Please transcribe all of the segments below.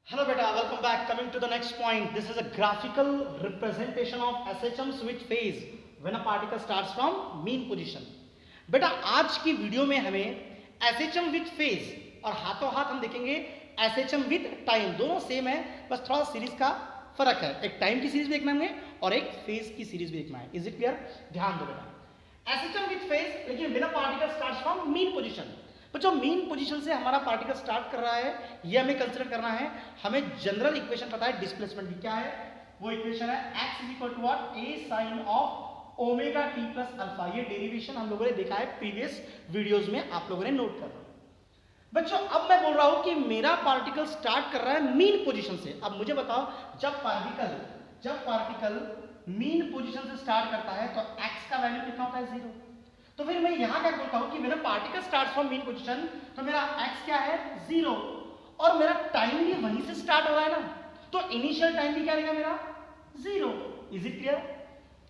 Hello beta, welcome back. Coming to the next point. This is a graphical representation of SHM switch phase when a particle starts from mean position. बेटा आज की video में हमें SHM with phase और हाथों हाथ हम देखेंगे SHM with टाइम, दोनों सेम है, बस थोड़ा सीरीज का फर्क है. एक टाइम की सीरीज देखना है और एक फेज की सीरीज देखना है. Is it clear? ध्यान दो बेटा. SHM with phase, लेकिन when a particle starts from mean position. तो जो मीन पोजीशन से हमारा पार्टिकल स्टार्ट कर रहा है ये हमें कंसीडर करना है. हमें जनरल इक्वेशन पता है डिस्प्लेसमेंट की. क्या है वो इक्वेशन? है x is equal to what? a sine of omega T plus alpha. ये डेरिवेशन हम लोगों ने देखा है प्रीवियस वीडियोस में, आप लोगों ने नोट कर रहा. बच्चों अब मैं बोल रहा हूं कि मेरा पार्टिकल स्टार्ट कर रहा है मीन पोजीशन से. अब मुझे बताओ जब पार्टिकल मीन पोजीशन से स्टार्ट करता है तो x का वैल्यू कितना होता है? 0. तो फिर मैं यहां क्या बोलता हूं कि मेरा particle start from mean position, तो मेरा x क्या है? 0. और मेरा टाइम भी वहीं से स्टार्ट हो रहा है ना, तो इनिशियल टाइम भी क्या रहेगा मेरा? 0. Is it clear?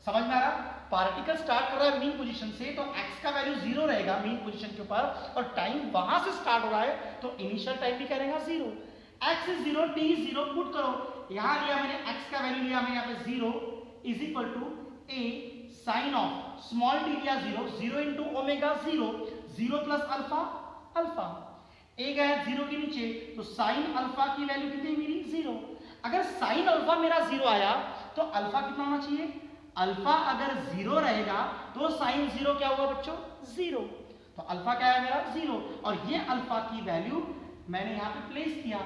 समझ में आ रहा? पार्टिकल स्टार्ट कर रहा है मीन पोजीशन से तो x का वैल्यू 0 रहेगा मीन पोजीशन के ऊपर, और टाइम वहां से स्टार्ट हो रहा है तो इनिशियल टाइम भी क्या रहेगा? 0. x is 0, t is 0. Put करो, यहां लिया मैंने x का वैल्यू लिया मैंने यहां पे 0 is equal to a sine of small t लिया 0, 0 into omega 0, 0 plus alpha, alpha. ए गया 0 के नीचे, तो साइन अल्फा की वैल्यू कितनी मेरी? 0. अगर साइन अल्फा मेरा 0 आया तो अल्फा कितना होना चाहिए? अल्फा अगर 0 रहेगा तो साइन 0 क्या हुआ बच्चों? 0. तो अल्फा क्या है मेरा? 0. और ये अल्फा की वैल्यू मैंने यहां पे प्लेस किया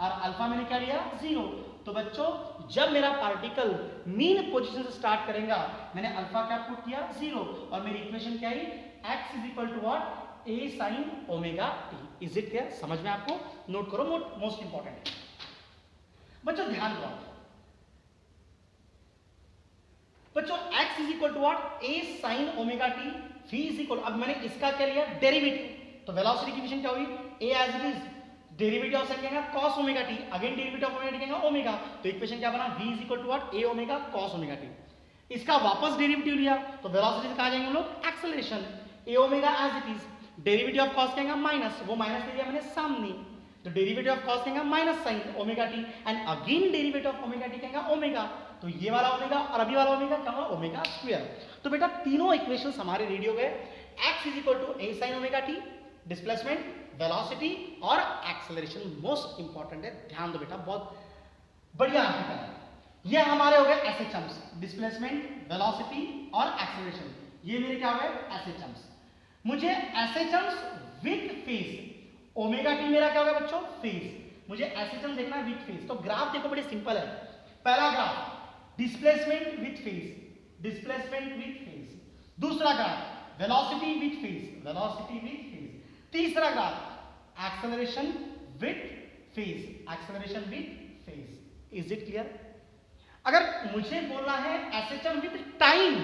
और अल्फा मैंने क्या लिया? 0. तो बच्चों जब मेरा पार्टिकल मीन पोजीशन से स्टार्ट करेगा, मैंने अल्फा क्या पुट किया? 0. और मेरी इक्वेशन क्या है? x is equal to what? a sin omega t. Is it clear? समझ में आपको? नोट करो, मोस्ट इंपॉर्टेंट है बच्चों, ध्यान दो. बच्चों x is equal to what? a sin omega t. v is equal, अब मैंने इसका क्या लिया? डेरिवेटिव. तो वेलोसिटी की इक्वेशन क्या हुई? a as it is derivative of sine क्या है? cos omega t. Again derivative of omega t क्या है? ओमेगा. तो इक्वेशन क्या बना? v is equal to what? a omega cos omega t. इसका वापस डेरिवेटिव लिया तो वेलोसिटी से कहां जाएंगे हम लोग? Acceleration. a omega as it is, derivative of cos क्या है? माइनस. वो माइनस ले लिया मैंने सामने, तो डेरिवेटिव ऑफ cos क्या है? Minus sine omega t. And again derivative of omega t क्या है? ओमेगा. तो ये वाला ओमेगा और अभी वाला ओमेगा क्या हुआ? Omega square. तो बेटा तीनों इक्वेशंस हमारे रेडी हो गए. x is equal to a sin omega t, displacement, velocity और एक्सेलरेशन. मोस्ट इंपॉर्टेंट है, ध्यान दो बेटा, बहुत बढ़िया आर्टिकल है. ये हमारे हो गए SHMs, डिस्प्लेसमेंट, वेलोसिटी और एक्सेलरेशन. ये मेरे क्या हो गए? SHMs. मुझे SHMs with phase, omega T मेरा क्या होगा बच्चों? फेज. मुझे SHMs देखना है विद फेज. तो ग्राफ देखो बड़े सिंपल है. पहला graph displacement with phase, displacement with phase. दूसरा graph velocity with phase, velocity with phase. तीसरा graph acceleration with phase, acceleration with phase. Is it clear? अगर मुझे बोलना है SHM विद टाइम,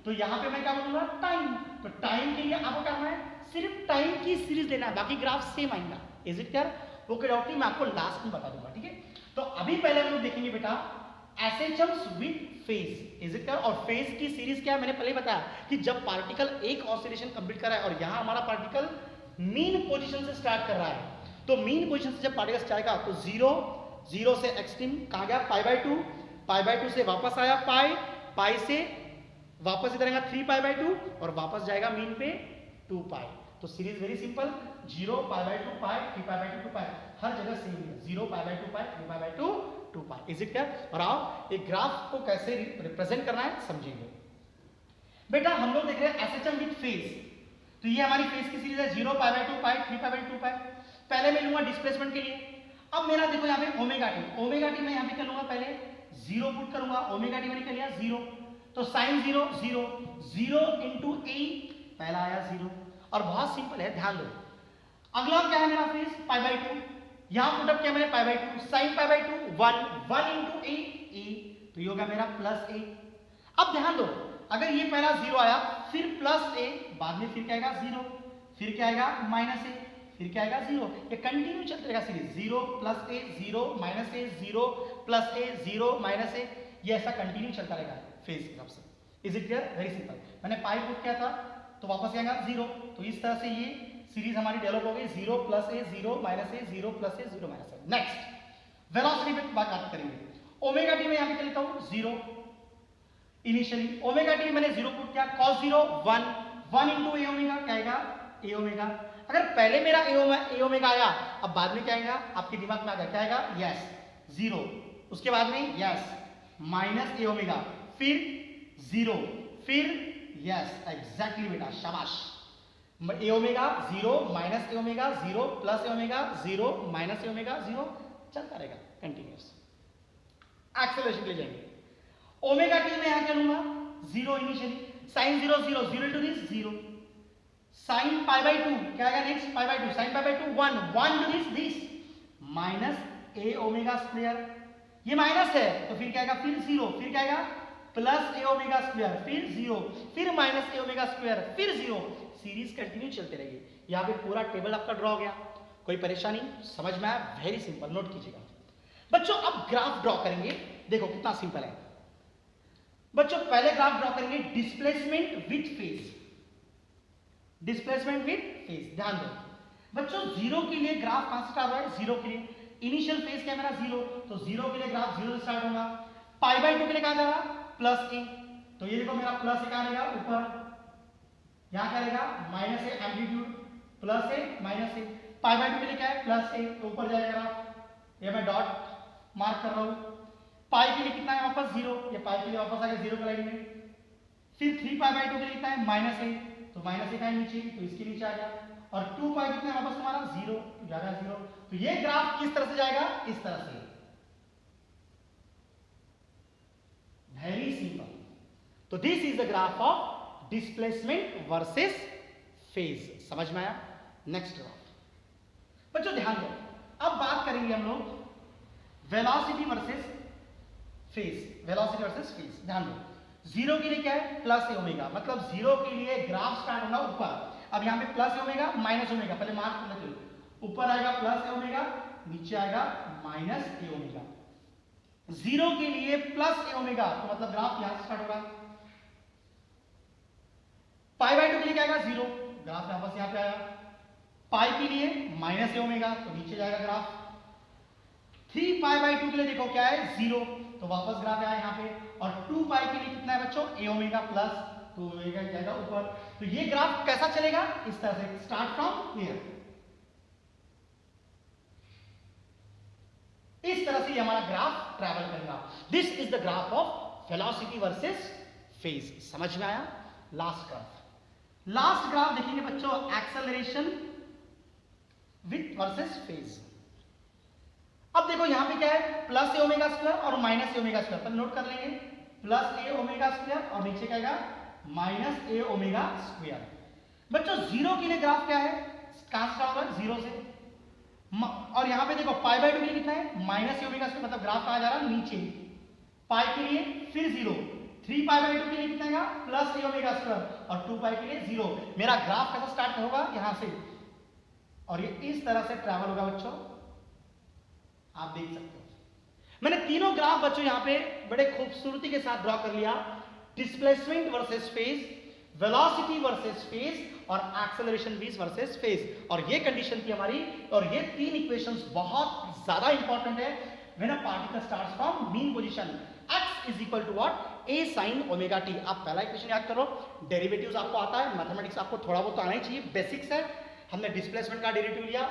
तो यहां पे मैं क्या बोलूंगा? टाइम. तो टाइम के लिए आपको करना है सिर्फ टाइम की सीरीज लेना है, बाकी ग्राफ सेम आएगा. Is it clear? Okay doctor, मैं आपको लास्ट में बता दूंगा, ठीक है? तो अभी पहले हम लोग देखेंगे बेटा SHMs with phase. Is it clear? और फेज की सीरीज क्या है मैंने पहले बताया कि जब पार्टिकल एक ऑसिलेशन कंप्लीट कर रहा है और यहां हमारा पार्टिकल मीन पोजीशन से स्टार्ट कर रहा है, तो मीन पोजीशन से जब पार्टिकल जाएगा तो 0, 0 से एक्सट्रीम कहां गया? पाई बाय 2, पाई बाय 2 से वापस आया पाई, पाई से वापस इधर आएगा 3 पाई बाय 2 और वापस जाएगा मीन पे 2 पाई. तो series very simple, 0 pi by 2 pi, 3 pi by 2 2 पाई, हर जगह सेम है. 0 पाई by 2 pi, 3 pi by 2 2 pi. Is it clear? और आप एक ग्राफ को कैसे रिप्रेजेंट करना है समझेंगे. बेटा हम लोग देख रहे हैं SHM विद फेज. तो ये हमारी फेज की सीरीज है 0 पाई बाय 2 पाई, 3 पाई बाय 2 पाई. पहले मैं लूंगा डिस्प्लेसमेंट के लिए. अब मेरा देखो यहाँ पे ओमेगा टी, ओमेगा टी मैं यहाँ पे कर लूंगा, पहले 0 पुट करूंगा. ओमेगा टी मैंने कर लिया 0, तो साइन 0, 0, 0 इंटू ए, पहला आया 0. और बहुत सिंपल है, ध्यान दो. अगला क्या है मेरा फेज? Pi by 2. यहां पुटअप किया मैंने pi by 2, sine pi by 2 1, 1 into a, a, तो ये होगा मेरा प्लस ए. अब ध्यान दो, अगर ये पहला 0 आया, फिर प्लस ए, बाद में फिर क्या आएगा? 0, फिर क्या आएगा? माइनस ए, फिर क्या आएगा? 0. ये कंटिन्यू चलता रहेगा सीरीज. 0 प्लस ए, 0 माइनस ए, 0 प्लस ए, 0 माइनस ए. ये ऐसा कंटिन्यू चलता रहेगा फेज के हिसाब से. Is it clear? Very simple. मैंने पाई पुट किया था तो वापस आएगा 0. तो इस तरह से ये सीरीज हमारी डेवलप हो गई. 0 प्लस ए, 0 माइनस ए, 0 प्लस ए, 0 माइनस ए. नेक्स्ट वेलोसिटी पे बात करेंगे। ओमेगा टी में यहां पे क्या लेता हूं 0 इनिशियली, ओमेगा टी मैंने 0 पुट किया, cos 0 1 इंटू ए ओमेगा क्या आएगा ए ओमेगा। अगर पहले मेरा ए ओमेगा आया, अब बाद में क्या आएगा आपके दिमाग में आ गया, क्या आएगा यस 0, उसके बाद में यस माइनस ए ओमेगा, फिर 0, फिर यस एग्जैक्टली बेटा शाबाश, ए omega 0 minus a omega 0 plus A omega 0 minus a omega 0 चलता रहेगा कंटिन्यूअस। एक्सेलरेशन ले जाएंगे, ओमेगा टी में यहां क्या लूंगा 0 initially, sine 0 0 0 into this 0, sine pi by 2 क्या आएगा next pi by 2, sine pi by 2 1 into this minus a omega square, ये माइनस है तो फिर क्या आएगा फिर 0, फिर क्या आएगा प्लस ए ओमेगा स्क्वायर, फिर 0, फिर माइनस ए ओमेगा स्क्वायर, फिर 0, सीरीज कंटिन्यू चलते रहेगी। यहां पे पूरा टेबल आपका ड्रॉ हो गया, कोई परेशानी समझ में आया, वेरी सिंपल, नोट कीजिएगा बच्चों। अब ग्राफ ड्रॉ करेंगे, देखो कितना सिंपल है बच्चों। पहले ग्राफ ड्रॉ करेंगे displacement with phase, displacement with phase, ध्यान दो बच्चों। 0 के लिए ग्राफ कहां से स्टार्ट हुआ है, 0 के लिए इनिशियल फेज क्या है मेरा 0, तो 0 के लिए ग्राफ 0 से स्टार्ट होगा, पाई बाय 2 के लिए कहां जाएगा प्लस ए, तो ये देखो मेरा प्लस ए कहां रहेगा ऊपर, यहां क्या रहेगा minus A amplitude, plus A minus A, pi by 2 के लिए क्या है प्लस ए, तो ऊपर जाएगा, ये मैं डॉट मार्क कर रहा हूं। पाई के लिए कितना है वापस 0, ये पाई के लिए वापस आ गया 0 के लाइन में, फिर 3 पाई बाय 2 के लिए कितना है माइनस ए, तो माइनस ए का नीचे, तो इसके नीचे आ गया, और 2 पाई कितना है वापस तुम्हारा 0, तो जाएगा 0। तो ये ग्राफ किस तरह से जाएगा, इस तरह से, वेरी सिंपल। तो this is the graph of displacement versus phase, समझ में आया। नेक्स्ट ग्राफ बच्चों ध्यान दो, अब बात करेंगे हम लोग velocity versus phase, velocity versus phase, ध्यान दो। 0 के लिए क्या है प्लस ए ओमेगा, मतलब 0 के लिए ग्राफ स्टार्ट होगा ऊपर, अब यहां पे प्लस ए ओमेगा माइनस ओमेगा, पहले मार्क कर लो, ऊपर आएगा प्लस ए ओमेगा, नीचे आएगा माइनस ए ओमेगा। 0 के लिए प्लस ए ओमेगा, तो मतलब ग्राफ यहां से स्टार्ट होगा, पाई बाय 2 के लिए क्या आएगा 0, ग्राफ वापस यहां पे आया, पाई के लिए माइनस ए ओमेगा, तो नीचे जाएगा ग्राफ, 3 पाई बाय 2 के लिए देखो क्या है 0, तो वापस ग्राफ आया यहां पे, और 2 पाई के लिए कितना है बच्चों ए ओमेगा प्लस, तो ओमेगा जाएगा ऊपर। तो ये ग्राफ कैसा चलेगा, इस तरह से, स्टार्ट फ्रॉम हियर, इस तरह से हमारा ग्राफ ट्रैवल करेगा। This is the graph of velocity versus phase, समझ में आया। लास्ट ग्राफ देखेंगे बच्चों, एक्सेलरेशन विथ वर्सेस फेज। अब देखो यहां पे क्या है प्लस ए ओमेगा स्क्वायर और माइनस ए ओमेगा स्क्वायर, पर नोट कर लेंगे, प्लस ए ओमेगा स्क्वायर और नीचे क्या आएगा माइनस ए ओमेगा स्क्वायर। बच्चों 0 के लिए ग्राफ क्या है, कहां से होगा 0 से, और यहां पे देखो पाई बाय 2 के लिए कितना है माइनस ए ओमेगा स्क्वायर, मतलब ग्राफ कहां जा रहा है नीचे, पाई के लिए फिर 0, 3 पाई बाय 2 के लिए कितना आएगा प्लस ए ओमेगा स्क्वायर, और 2 पाई के लिए 0। मेरा ग्राफ कैसा स्टार्ट होगा यहां से, और ये इस तरह से ट्रैवल होगा बच्चों, आप देख सकते हो। मैंने तीनों ग्राफ बच्चों यहां पे बड़े खूबसूरती के साथ ड्रॉ कर लिया, displacement versus phase, velocity versus phase, और एक्सेलरेशन वर्सेस फेज, और ये कंडीशन थी हमारी, और ये 3 इक्वेशंस बहुत ज्यादा इंपॉर्टेंट है when a particle starts from mean position, x is equal to what a sin omega t। आप पहला इक्वेशन याद करो, डेरिवेटिव्स आपको आता है, मैथमेटिक्स आपको थोड़ा बहुत आना ही चाहिए, बेसिक्स है। हमने डिस्प्लेसमेंट का डेरिवेटिव लिया,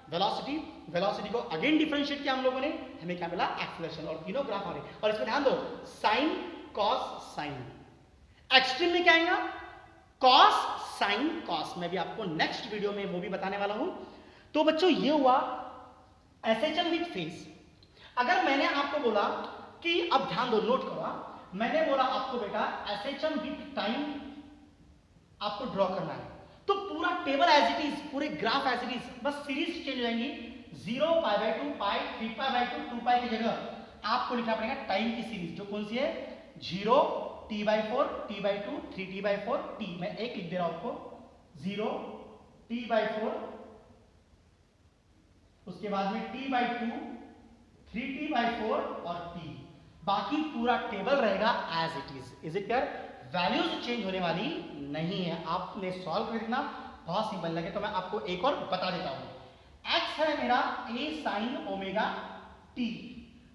वेलोसिटी को अगेन डिफरेंशिएट किया हम लोगों ने, हमें क्या मिला एक्सेलरेशन, और तीनों ग्राफ आ रहे हैं। और इसमें ध्यान दो, साइन कॉस साइन, एक्सट्रीम में क्या आएगा कॉस साइन कॉस, मैं भी आपको नेक्स्ट वीडियो में वो भी बताने वाला हूं। तो बच्चों ये हुआ एसएचएम विथ फेज। अगर मैंने आपको बोला कि, अब ध्यान दो नोट करो, मैंने बोला आपको बेटा एसएचएम विथ टाइम आपको ड्रॉ करना है, तो पूरा टेबल एज इट इज, पूरे ग्राफ एज इट इज, बस सीरीज चेंज हो जाएंगी, 0 पाई बाय 2 पाई, 3 पाई बाय 2 2 पाई की जगह आपको लिखना पड़ेगा टाइम की सीरीज, जो कौन सी है 0 t/4 t/2 3t/4 t, मैं एक लिख दे रहा हूं आपको, 0 t/4, उसके बाद में t/2 3t/4 और t, बाकी पूरा टेबल रहेगा as it is. Is it clear? Values change होने वाली नहीं है, आपने सॉल्व करना बहुत सिंपल लगे तो मैं आपको एक और बता देता हूं। x है मेरा a sin ओमेगा टी,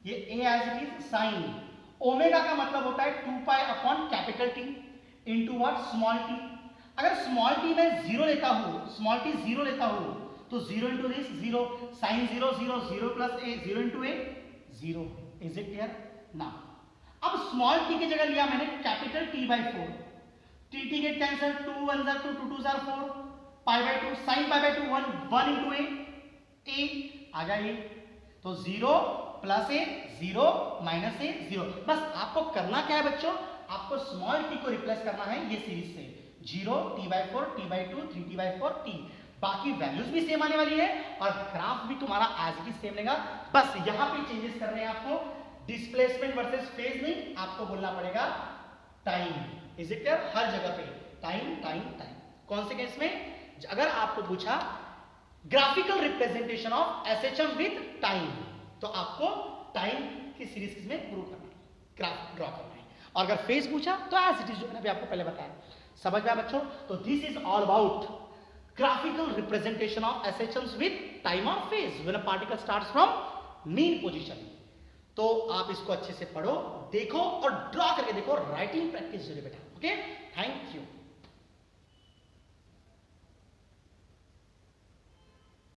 ये a as it is sine omega का मतलब होता है 2 pi upon capital t into what small t. अगर स्मॉल टी में जीरो लेता हूं, स्मॉल टी जीरो लेता हूं तो zero into this zero, sine zero zero, zero plus a, zero into a zero. Is it clear? Now अब small t की जगह लिया मैंने capital t by 4, t get cancel, 2 1 jar 2, 2 2 जार 4, pi by 2, sine pi by 2 1, 1 into a आ गया ये, तो zero plus a zero minus a zero. बस आपको करना क्या है बच्चों, आपको स्मॉल टी को रिप्लेस करना है ये सीरीज से, zero T by 4, T by 2, 3 T by 4 T, बाकी वैल्यूज भी सेम आने वाली है और ग्राफ भी तुम्हारा एज इट इज सेम लेगा। बस यहां पे चेंजेस करने हैं आपको, डिस्प्लेसमेंट वर्सेस फेज नहीं, आपको बोलना पड़ेगा टाइम। Is it clear? हर जगह पे टाइम टाइम टाइम। कौन से केस में? अगर आपको पूछा graphical representation of SHM with time, तो आपको टाइम की सीरीज में प्रूव करना है, ग्राफ ड्रॉ करना है। और अगर फेज पूछा तो एज इट इज, जो मैंने अभी आपको पहले बताया। समझ में आया बच्चों? तो this is all about graphical representation of SHMs with time of phase when a particle starts from mean position। तो आप इसको अच्छे से पढ़ो, देखो और ड्रॉ करके देखो, राइटिंग प्रैक्टिस जरूर बेटा। Okay, thank you.